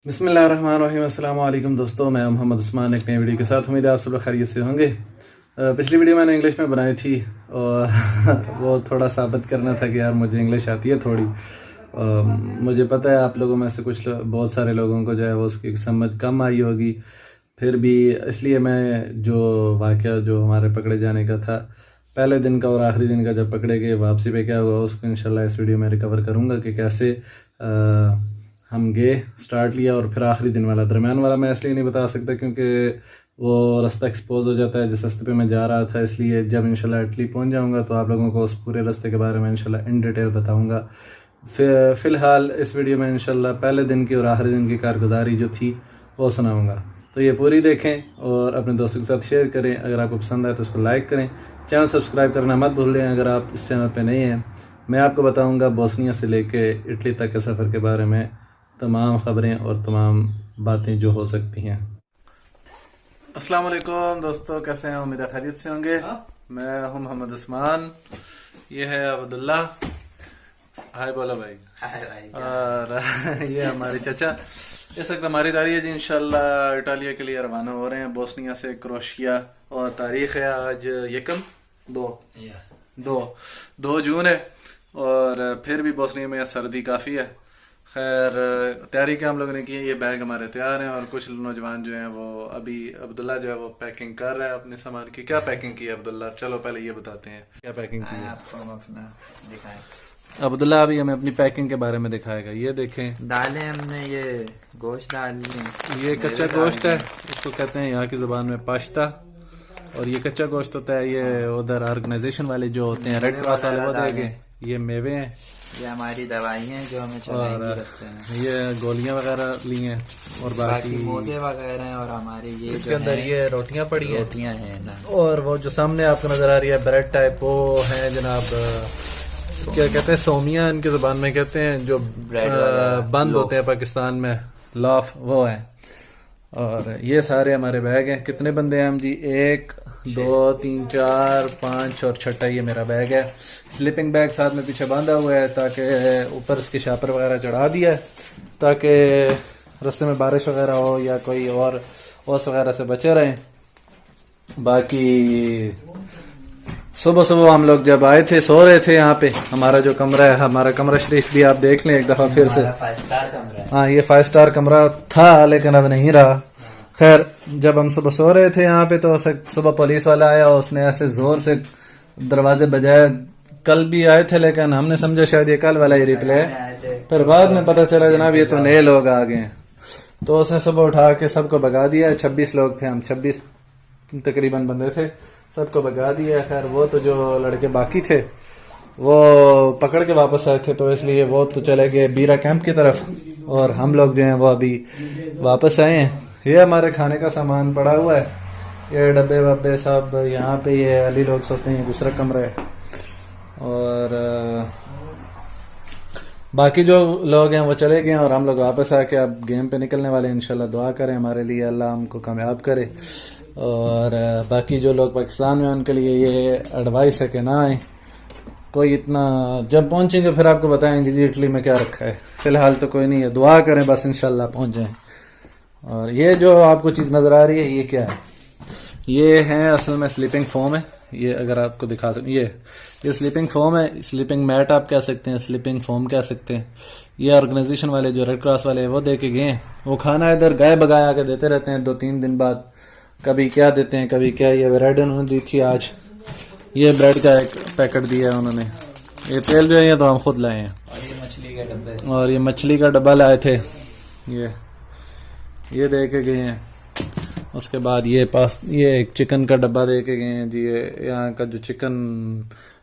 बिस्मिल्लाहिर्रहमानिर्रहीम। अस्सलाम वालेकुम दोस्तों, मैं मोहम्मद उस्मान एक नई वीडियो के साथ। उम्मीद है आप सब लोग खैरियत से होंगे। पिछली वीडियो मैंने इंग्लिश में बनाई थी और वो थोड़ा साबित करना था कि यार मुझे इंग्लिश आती है थोड़ी। मुझे पता है आप लोगों में से बहुत सारे लोगों को जो है वो उसकी समझ कम आई होगी, फिर भी इसलिए मैं जो वाक़या जो हमारे पकड़े जाने का था, पहले दिन का और आखिरी दिन का जब पकड़े गए वापसी पे क्या हुआ, उसको इंशाल्लाह इस वीडियो में रिकवर करूँगा कि कैसे हम गए, स्टार्ट लिया और फिर आखिरी दिन वाला। दरम्यान वाला मैं इसलिए नहीं बता सकता क्योंकि वो रास्ता एक्सपोज हो जाता है जिस रास्ते पे मैं जा रहा था, इसलिए जब इंशाल्लाह इटली पहुंच जाऊंगा तो आप लोगों को उस पूरे रास्ते के बारे में इंशाल्लाह इन डिटेल बताऊंगा। फ़िलहाल इस वीडियो में इंशाल्लाह पहले दिन की और आखिरी दिन की कारगुजारी जो थी वो सुनाऊँगा, तो ये पूरी देखें और अपने दोस्तों के साथ शेयर करें। अगर आपको पसंद आए तो उसको लाइक करें, चैनल सब्सक्राइब करना मत भूलें अगर आप इस चैनल पर नए हैं। मैं आपको बताऊँगा बोस्निया से लेके इटली तक के सफ़र के बारे में तमाम ख़बरें और तमाम बातें जो हो सकती हैं। अस्सलाम वालेकुम दोस्तों, कैसे हैं? उम्मीद है खैरियत से होंगे। मैं हूं मोहम्मद उस्मान, ये है अब्दुल्ला। हाय बोलो भाई। हाय भाई। और ये हमारे चाचा। इस वक्त हमारी तारीख है जी इंशाल्लाह इटालिया के लिए रवाना हो रहे हैं, बोस्निया से क्रोशिया। और तारीख है आज यकम दो जून है और फिर भी बोस्निया में सर्दी काफ़ी है। खैर तैयारी क्या हम लोगों ने की है, ये बैग हमारे तैयार हैं और कुछ नौजवान जो हैं वो अभी अब्दुल्ला जो है वो पैकिंग कर रहा है अपने सामान की। क्या पैकिंग की है अब्दुल्ला? चलो पहले ये बताते हैं क्या पैकिंग की है। आपको हम अपना दिखाएं। अब्दुल्ला अभी हमें अपनी पैकिंग के बारे में दिखाएगा। ये देखें, दालें हमने ये गोश्त डाल ली। ये कच्चा गोश्त है, इसको कहते हैं यहाँ की जुबान में पाश्ता। और ये कच्चा गोश्त होता है, ये उधर ऑर्गेनाइजेशन वाले जो होते हैं रेड क्रॉस वाले वो देंगे। ये मेवे हैं, ये हमारी दवाइयाँ जो हमें चलाएंगी रास्ते में। ये गोलियां वगैरह ली हैं और बाकी मोजे वगैरह हैं। और हमारे ये इसके अंदर ये रोटियां पड़ी हैं। रोटियाँ हैं ना। और वो जो सामने आपको नजर आ रही है ब्रेड टाइप, वो है जनाब क्या कहते हैं, सोमिया इनकी जुबान में कहते हैं, जो बंद होते हैं पाकिस्तान में, लॉफ, वो है। और ये सारे हमारे बैग हैं। कितने बंदे हैं हम जी? 1 2 3 4 5 और छठा ये मेरा बैग है। स्लीपिंग बैग साथ में पीछे बांधा हुआ है ताकि ऊपर इसके शापर वगैरह चढ़ा दिया है ताकि रास्ते में बारिश वगैरह हो या कोई और ओस वगैरह से बचे रहें। बाकी सुबह सुबह हम लोग जब आए थे, सो रहे थे यहाँ पे। हमारा जो कमरा है, हमारा कमरा शरीफ भी आप देख लें एक दफा फिर से। 5 स्टार कमरा है। हाँ, ये 5 स्टार कमरा था लेकिन अब नहीं रहा। खैर जब हम सुबह सो रहे थे यहाँ पे तो सुबह पुलिस वाला आया, उसने ऐसे जोर से दरवाजे बजाए। कल भी आए थे लेकिन हमने समझा शायद ये कल वाला ही रिप्ले है, फिर बाद में पता चला जनाब ये तो नए लोग आ गए। तो उसने सुबह उठा के सबको भगा दिया। 26 लोग थे हम, 26 तकरीबन बंदे थे, सबको भगा दिया। खैर वो तो जो लड़के बाकी थे वो पकड़ के वापस आए थे, तो इसलिए वो तो चले गए बीरा कैंप की तरफ और हम लोग जो हैं वो अभी वापस आए हैं। ये हमारे खाने का सामान पड़ा हुआ है, ये डब्बे वब्बे सब यहाँ पे। ये अली लोग सोते हैं, दूसरा कमरा है। और बाकी जो लोग हैं वो चले गए और हम लोग वापस आके अब गेम पे निकलने वाले। इंशाल्लाह दुआ करें हमारे लिए, अल्लाह हमको कामयाब करे। और बाकी जो लोग पाकिस्तान में उनके लिए ये एडवाइस है कि ना आए कोई इतना। जब पहुंचेंगे फिर आपको बताएंगे जी इटली में क्या रखा है। फिलहाल तो कोई नहीं है, दुआ करें बस इंशाल्लाह पहुंच जाएं। और ये जो आपको चीज़ नज़र आ रही है ये क्या है? ये है असल में स्लीपिंग फोम है। ये अगर आपको दिखा सकूं, ये स्लीपिंग फोम है, स्लीपिंग मैट आप कह सकते हैं, स्लीपिंग फोम कह सकते हैं। ये ऑर्गेनाइजेशन वाले जो रेड क्रॉस वाले वो दे के गए हैं। वो खाना इधर गाय बगाया के देते रहते हैं 2-3 दिन बाद, कभी क्या देते हैं कभी क्या। ये ब्रेड उन्होंने दी थी आज, ये ब्रेड का एक पैकेट दिया है उन्होंने। ये तेल जो है ये तो हम खुद लाए हैं। और ये मछली का डब्बे, और ये मछली का डब्बा लाए थे, ये दे के गए हैं। उसके बाद ये एक चिकन का डब्बा दे के गए हैं जी। ये यहाँ का जो चिकन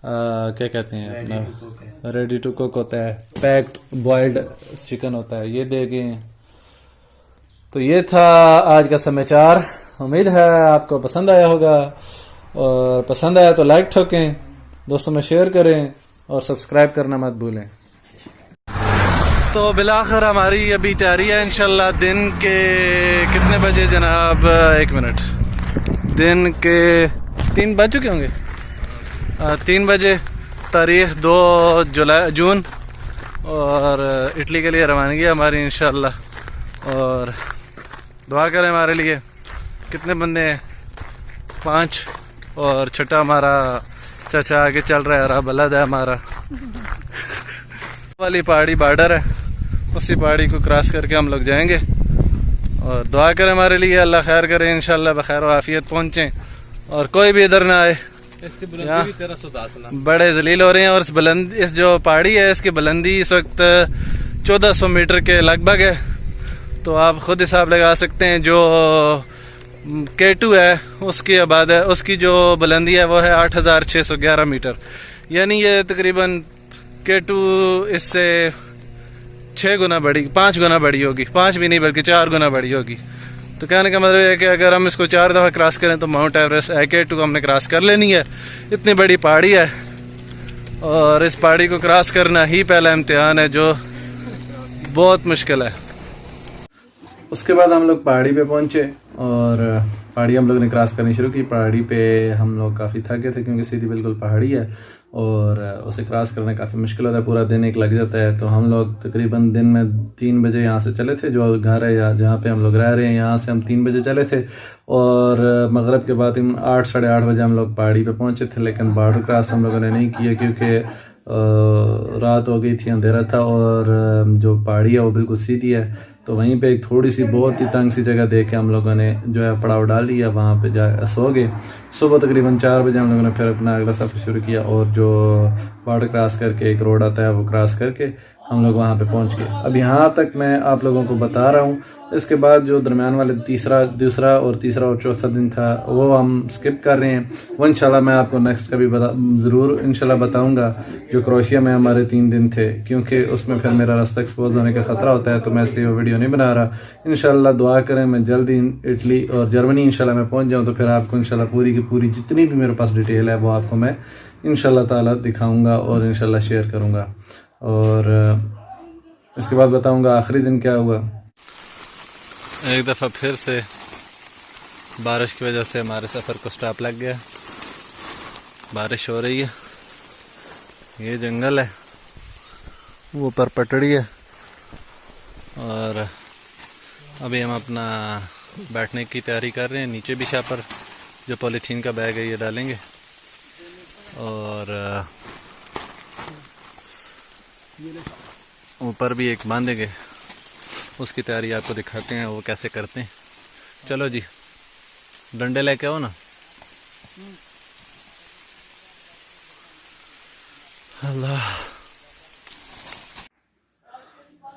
क्या कहते हैं अपना रेडी टू कुक होता है, पैक्ड बॉइल्ड चिकन होता है, ये दे गए हैं। तो ये था आज का समाचार। उम्मीद है आपको पसंद आया होगा और पसंद आया तो लाइक ठोकें, दोस्तों में शेयर करें और सब्सक्राइब करना मत भूलें। तो बिलाखिर हमारी अभी तैयारी है इंशाल्लाह। दिन के कितने बजे जनाब? 1 मिनट, दिन के 3 बज चुके होंगे। 3 बजे, तारीख 2 जून और इटली के लिए रवानगी हमारी इंशाल्लाह। और दुआ करें हमारे लिए। कितने बंदे हैं? 5। और छठा हमारा चाचा आगे चल रहा है और बलद है हमारा। वाली पहाड़ी बॉर्डर है, उसी पहाड़ी को क्रॉस करके हम लोग जाएंगे। और दुआ करें हमारे लिए, अल्लाह खैर करे, इंशाल्लाह बखैर और आफियत पहुँचें और कोई भी इधर ना आए। बड़े जलील हो रहे हैं। और इस जो पहाड़ी है इसकी बुलंदी इस वक्त 1400 मीटर के लगभग है। तो आप खुद हिसाब लगा सकते हैं। जो K2 है उसकी जो बुलंदी है वो है 8611 मीटर, यानी ये तकरीबन K2 इससे 5 गुना बड़ी होगी। 5 भी नहीं बल्कि 4 गुना बड़ी होगी। तो कहने का मतलब है कि अगर हम इसको 4 दफ़ा क्रॉस करें तो माउंट एवरेस्ट K2 को हमने क्रॉस कर लेनी है। इतनी बड़ी पहाड़ी है और इस पहाड़ी को क्रॉस करना ही पहला इम्तिहान है जो बहुत मुश्किल है। उसके बाद हम लोग पहाड़ी पे पहुंचे और पहाड़ी हम लोग ने क्रॉस करनी शुरू की। पहाड़ी पे हम लोग काफ़ी थक गए थे क्योंकि सीधी बिल्कुल पहाड़ी है और उसे क्रॉस करना काफ़ी मुश्किल होता है, पूरा दिन एक लग जाता है। तो हम लोग तकरीबन दिन में 3 बजे यहाँ से चले थे, जो घर है या जहाँ पे हम लोग रह रहे हैं यहाँ से हम 3 बजे चले थे और मगरिब के बाद 8 साढ़े 8 बजे हम लोग पहाड़ी पे पहुँचे थे। लेकिन बॉर्डर क्रॉस हम लोगों ने नहीं किया क्योंकि रात हो गई थी, अंधेरा था और जो पहाड़ी है वो बिल्कुल सीधी है। तो वहीं पे एक थोड़ी सी बहुत ही तंग सी जगह देख के हम लोगों ने जो है पड़ाव डाल लिया, वहाँ पे जा सो गए। सुबह तकरीबन 4 बजे हम लोगों ने फिर अपना अगला सफ़र शुरू किया और जो बॉर्डर क्रॉस करके एक रोड आता है वो क्रॉस करके हम लोग वहाँ पे पहुँच गए। अब यहाँ तक मैं आप लोगों को बता रहा हूँ। इसके बाद जो दरमियान वाले दूसरा और तीसरा और चौथा दिन था वो हम स्किप कर रहे हैं। वो इंशाल्लाह मैं आपको नेक्स्ट कभी ज़रूर इंशाल्लाह बताऊंगा। जो क्रोएशिया में हमारे 3 दिन थे, क्योंकि उसमें फिर मेरा रास्ता एक्सपोज होने का ख़तरा होता है, तो मैं इसलिए वो वीडियो नहीं बना रहा। इंशाल्लाह दुआ करें मैं जल्दी इटली और जर्मनी इंशाल्लाह मैं पहुँच जाऊँ, तो फिर आपको इंशाल्लाह पूरी की पूरी जितनी भी मेरे पास डिटेल है वो आपको मैं इंशाल्लाह ताला दिखाऊँगा और इंशाल्लाह शेयर करूँगा। और इसके बाद बताऊँगा आखिरी दिन क्या हुआ। एक दफ़ा फिर से बारिश की वजह से हमारे सफ़र को स्टॉप लग गया। बारिश हो रही है, ये जंगल है, वो ऊपर पटड़ी है और अभी हम अपना बैठने की तैयारी कर रहे हैं। नीचे भी शापर जो पॉलीथीन का बैग है ये डालेंगे और ऊपर भी एक बांधेंगे। उसकी तैयारी आपको दिखाते हैं वो कैसे करते हैं। चलो जी, डंडे लेके आओ ना। अल्लाह।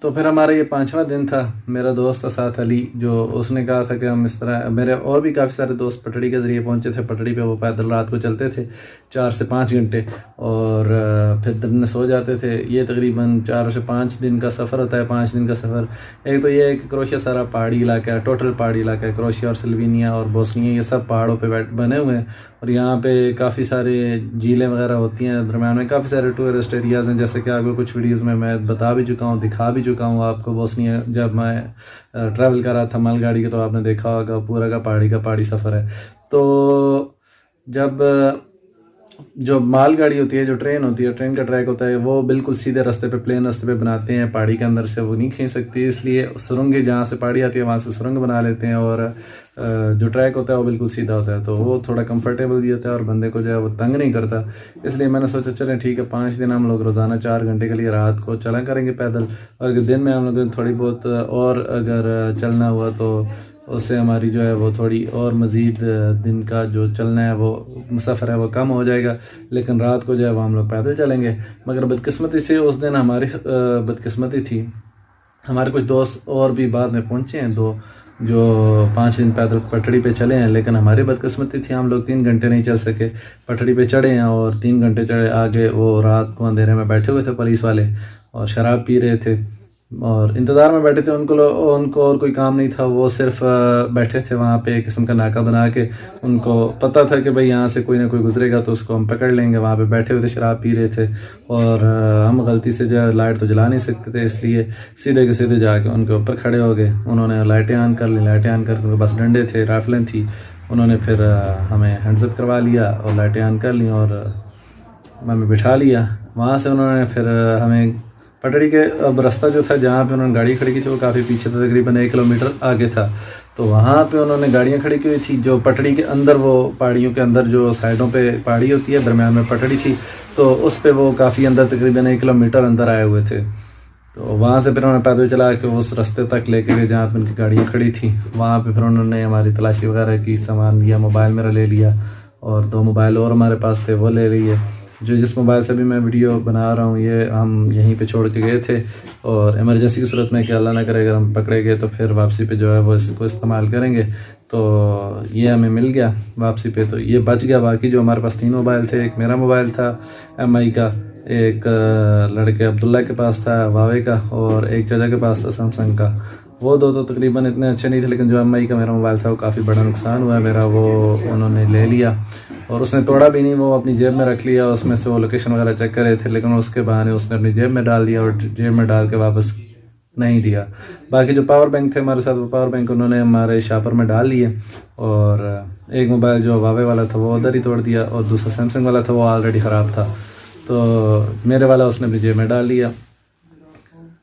तो फिर हमारा ये 5वां दिन था। मेरा दोस्त था साथ अली, जो उसने कहा था कि हम इस तरह, मेरे और भी काफ़ी सारे दोस्त पटड़ी के ज़रिए पहुंचे थे। पटड़ी पे वो पैदल रात को चलते थे 4 से 5 घंटे और फिर दिन में सो जाते थे। ये तकरीबन 4 से 5 दिन का सफ़र होता है। 5 दिन का सफ़र। एक तो ये है कि क्रोएशिया सारा पहाड़ी इलाका है, टोटल पहाड़ी इलाका है। क्रोएशिया और स्लोवेनिया और बोस्निया ये सब पहाड़ों पे बने हुए हैं और यहाँ पे काफ़ी सारे झीलें वगैरह होती हैं। दरम्यान में काफ़ी सारे टूरिस्ट एरियाज़ हैं, जैसे कि आपको कुछ वीडियोज़ में मैं बता भी चुका हूँ, दिखा भी चुका हूँ आपको। बोस्निया जब मैं ट्रैवल कर रहा था मालगाड़ी के, तो आपने देखा होगा पूरा का पहाड़ी सफ़र है। तो जब जो मालगाड़ी होती है, जो ट्रेन होती है, ट्रेन का ट्रैक होता है, वो बिल्कुल सीधे रास्ते पे, प्लेन रास्ते पे बनाते हैं। पहाड़ी के अंदर से वो नहीं खींच सकती, इसलिए सुरंगें जहाँ से पहाड़ी आती है वहाँ से सुरंग बना लेते हैं और जो ट्रैक होता है वो बिल्कुल सीधा होता है, तो वो थोड़ा कंफर्टेबल भी होता है और बंदे को जो है वो तंग नहीं करता। इसलिए मैंने सोचा चलें ठीक है, 5 दिन हम लोग रोज़ाना 4 घंटे के लिए रात को चला करेंगे पैदल, और अगर दिन में हम लोग थोड़ी बहुत और अगर चलना हुआ तो उससे हमारी जो है वो थोड़ी और मज़ीद दिन का जो चलना है वो सफ़र है वो कम हो जाएगा। लेकिन रात को जो है वो हम लोग पैदल चलेंगे। मगर बदकिस्मती से उस दिन हमारी बदकिस्मती थी, हमारे कुछ दोस्त और भी बाद में पहुँचे हैं, 2 जो 5 दिन पैदल पटड़ी पे चले हैं। लेकिन हमारी बदकिस्मती थी, हम लोग 3 घंटे नहीं चल सके। पटड़ी पे चढ़े हैं और 3 घंटे चढ़े आगे, वो रात को अंधेरे में बैठे हुए थे पुलिस वाले और शराब पी रहे थे और इंतज़ार में बैठे थे। उनको और कोई काम नहीं था, वो सिर्फ बैठे थे वहाँ पे एक किस्म का नाका बना के। उनको पता था कि भाई यहाँ से कोई ना कोई गुजरेगा तो उसको हम पकड़ लेंगे। वहाँ पे बैठे हुए थे, शराब पी रहे थे और हम गलती से जो लाइट तो जला नहीं सकते थे, इसलिए सीधे के सीधे जाके उनके ऊपर खड़े हो गए। उन्होंने लाइटें ऑन कर ली, लाइटें ऑन करके उनके पास डंडे थे, राइफलें थी। उन्होंने फिर हमें हैंड्सअप करवा लिया और लाइटें ऑन कर ली और हमें बिठा लिया। वहाँ से उन्होंने फिर हमें पटड़ी के अब रास्ता जो था जहाँ पे उन्होंने गाड़ी खड़ी की थी वो काफ़ी पीछे था, तकरीबन 1 किलोमीटर आगे था। तो वहाँ पे उन्होंने गाड़ियाँ खड़ी की हुई थी, जो पटड़ी के अंदर, वो पहाड़ियों के अंदर जो साइडों पे पहाड़ी होती है, दरम्यान में पटड़ी थी, तो उस पे वो काफ़ी अंदर, तकरीबन 1 किलोमीटर अंदर आए हुए थे। तो वहाँ से फिर उन्होंने पैदल चला के उस रास्ते तक लेके गए जहाँ पे उनकी गाड़ियाँ खड़ी थी। वहाँ पे फिर उन्होंने हमारी तलाशी वगैरह की, सामान लिया, मोबाइल मेरा ले लिया और 2 मोबाइल और हमारे पास थे वो ले लिए। जो जिस मोबाइल से भी मैं वीडियो बना रहा हूँ ये हम यहीं पे छोड़ के गए थे, और इमरजेंसी की सूरत में कि अल्लाह ना करे अगर हम पकड़े गए तो फिर वापसी पे जो है वो इसको इस्तेमाल करेंगे। तो ये हमें मिल गया वापसी पे, तो ये बच गया। बाकी जो हमारे पास 3 मोबाइल थे, एक मेरा मोबाइल था MI का, एक लड़के अब्दुल्ला के पास था वावे का, और एक चाचा के पास था सैमसंग का। वो 2 तो तकरीबन इतने अच्छे नहीं थे, लेकिन जो MI का मेरा मोबाइल था वो काफ़ी बड़ा नुकसान हुआ है मेरा, वो उन्होंने ले लिया और उसने तोड़ा भी नहीं, वो अपनी जेब में रख लिया। उसमें से वो लोकेशन वगैरह चेक कर रहे थे, लेकिन उसके बहाने उसने अपनी जेब में डाल दिया और जेब में डाल के वापस नहीं दिया। बाकी जो पावर बैंक थे हमारे साथ, वो पावर बैंक उन्होंने हमारे शापर में डाल लिए, और एक मोबाइल जो वावे वाला था वो उधर ही तोड़ दिया, और दूसरा सैमसंग वाला था वो ऑलरेडी ख़राब था, तो मेरे वाला उसने अपनी जेब में डाल लिया।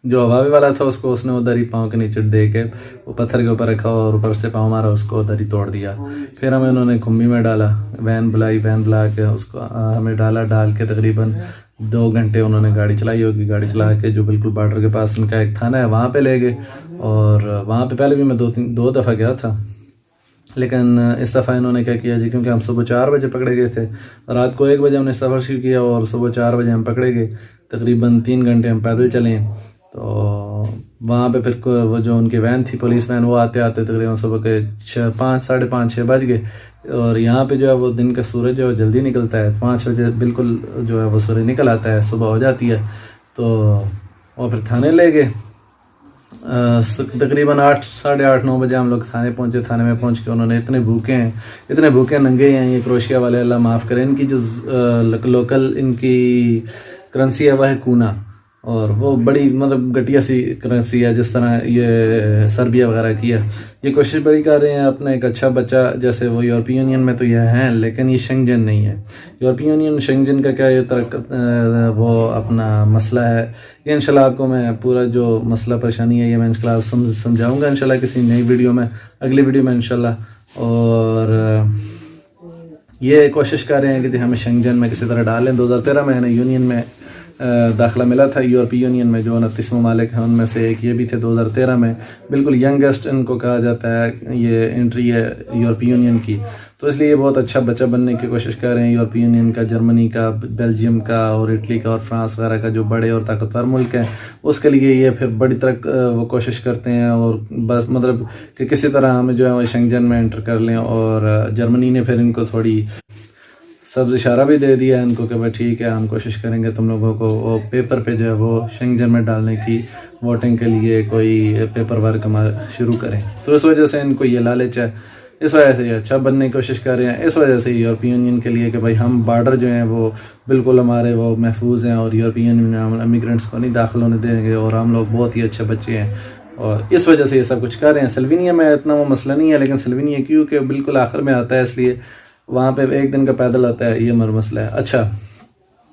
जो हवावी वाला था उसको उसने उधर ही पाँव के नीचे दे के वो पत्थर के ऊपर रखा और ऊपर से पाँव मारा, उसको उधर ही तोड़ दिया। फिर हमें उन्होंने खुम्बी में डाला, वैन बुलाई, वैन बुला के उसको हमें डाल के तकरीबन 2 घंटे उन्होंने गाड़ी चलाई होगी। गाड़ी चला के जो बिल्कुल बॉर्डर के पास उनका एक थाना है वहाँ पे ले गए, और वहाँ पे पहले भी मैं 2 दफ़ा गया था, लेकिन इस दफ़ा इन्होंने क्या किया जी, क्योंकि हम सुबह 4 बजे पकड़े गए थे, रात को 1 बजे हमने सफ़र शुरू किया और सुबह 4 बजे हम पकड़े गए। तकरीबन 3 घंटे हम पैदल चले। तो वहाँ पे फिर वो जो उनकी वैन थी, पुलिस वैन, वो आते आते तकरीबन सुबह के 5, साढ़े 5, 6 बज गए। और यहाँ पे जो है वो दिन का सूरज जो है जल्दी निकलता है, 5 बजे बिल्कुल जो है वो सूरज निकल आता है, सुबह हो जाती है। तो वो फिर थाने ले गए। तकरीबन 8, साढ़े 8, 9 बजे हम लोग थाने पहुँचे। थाने में पहुँच के उन्होंने इतने भूखे नंगे हैं ये क्रोशिया वाले, अल्लाह माफ़ करें। इनकी जो लोकल इनकी करेंसी है वह है कूना, और वो बड़ी मतलब घटिया सी करेंसी है, जिस तरह ये सर्बिया वगैरह की है। ये कोशिश बड़ी कर रहे हैं अपना एक अच्छा बच्चा, जैसे वो यूरोपीय यूनियन में तो ये हैं, लेकिन ये शेंगेन नहीं है। यूरोपीय यूनियन शेंगेन का क्या ये वो अपना मसला है, ये इंशाल्लाह आपको मैं पूरा जो मसला परेशानी है ये मैं इंशाल्लाह समझाऊंगा इंशाल्लाह किसी नई वीडियो में, अगली वीडियो में इंशाल्लाह। और ये कोशिश कर रहे हैं कि हमें शेंगेन में किसी तरह डालें। 2013 में इन्हें यूनियन में दाखिला मिला था, यूरोपीय यूनियन में जो 29 ममालिक हैं उनमें से एक ये भी थे 2013 में। बिल्कुल यंगेस्ट इनको कहा जाता है, ये एंट्री है यूरोपीय यूनियन की, तो इसलिए ये बहुत अच्छा बच्चा बनने की कोशिश कर रहे हैं। यूरोपीय यूनियन का, जर्मनी का, बेल्जियम का और इटली का और फ्रांस वगैरह का जो बड़े और ताकतवर मुल्क हैं, उसके लिए ये फिर बड़ी तरह वो कोशिश करते हैं, और बस मतलब कि किसी तरह हमें जो है वो शेंगेन में एंटर कर लें। और जर्मनी ने फिर इनको थोड़ी सब्ज़ इशारा भी दे दिया इनको कि भाई ठीक है, हम कोशिश करेंगे तुम लोगों को वो पेपर पे जो है वो शेंगेन में डालने की, वोटिंग के लिए कोई पेपर वर्क हमारा शुरू करें। तो इस वजह से इनको ये लालच है, इस वजह से ये अच्छा बनने की कोशिश कर रहे हैं। इस वजह से यूरोपीय यूनियन के लिए कि भाई हम बॉर्डर जो हैं वो बिल्कुल हमारे वो महफूज हैं, और यूरोपीय यूनियन में इमिग्रेंट्स को नहीं दाखिल होने देंगे, और हम लोग बहुत ही अच्छे बच्चे हैं, और इस वजह से ये सब कुछ कर रहे हैं। सल्वीनिया में इतना वो मसला नहीं है, लेकिन सल्वीनिया क्योंकि बिल्कुल आखिर में आता है, इसलिए वहाँ पे 1 दिन का पैदल आता है, ये मसला है। अच्छा,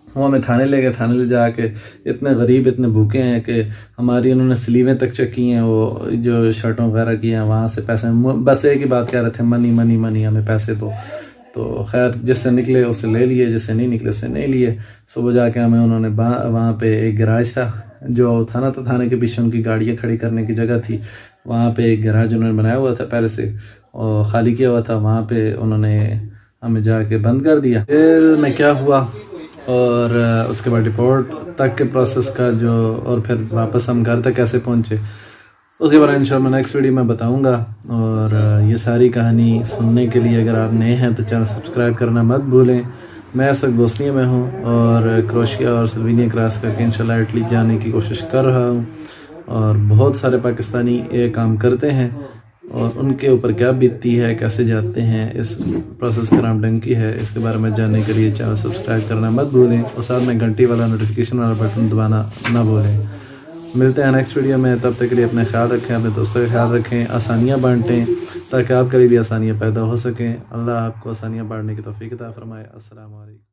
वो हमें थाने ले गए। थाने ले जाके इतने गरीब, इतने भूखे हैं कि हमारी उन्होंने स्लीवें तक चेक की हैं, वो जो शर्टों वगैरह की हैं, वहाँ से पैसे, बस एक ही बात कह रहे थे, मनी मनी मनी, हमें पैसे दो। तो खैर जिससे निकले उससे ले लिए, जिससे नहीं निकले उससे नहीं लिए। सुबह जाके हमें उन्होंने वहाँ पे एक गैराज था जो थाना था, थाने के पीछे उनकी गाड़ियाँ खड़ी करने की जगह थी, वहाँ पे एक गैराज उन्होंने बनाया हुआ था पहले से और ख़ाली किया हुआ था, वहाँ पे उन्होंने हमें जाके बंद कर दिया। फिर मैं क्या हुआ और उसके बाद रिपोर्ट तक के प्रोसेस का जो, और फिर वापस हम घर तक कैसे पहुँचे उसके बारे में इंशाल्लाह नेक्स्ट वीडियो में बताऊंगा। और ये सारी कहानी सुनने के लिए अगर आप नए हैं तो चैनल सब्सक्राइब करना मत भूलें। मैं इस वक्त बोस्निया में हूँ और क्रोशिया और स्लोवेनिया क्रॉस करके इंशाल्लाह इटली जाने की कोशिश कर रहा हूँ, और बहुत सारे पाकिस्तानी ये काम करते हैं और उनके ऊपर क्या बीतती है, कैसे जाते हैं, इस प्रोसेस का नाम डंकी है। इसके बारे में जानने के लिए चैनल सब्सक्राइब करना मत भूलें और साथ में घंटी वाला नोटिफिकेशन वाला बटन दबाना ना भूलें। मिलते हैं नेक्स्ट वीडियो में, तब तक के लिए अपना ख्याल रखें, अपने दोस्तों का ख्याल रखें, आसानियाँ बांटें ताकि आपके लिए भी आसानियाँ पैदा हो सकें। अल्लाह आपको आसानियाँ बांटने की तौफीक अता फरमाए। अस्सलाम वालेकुम।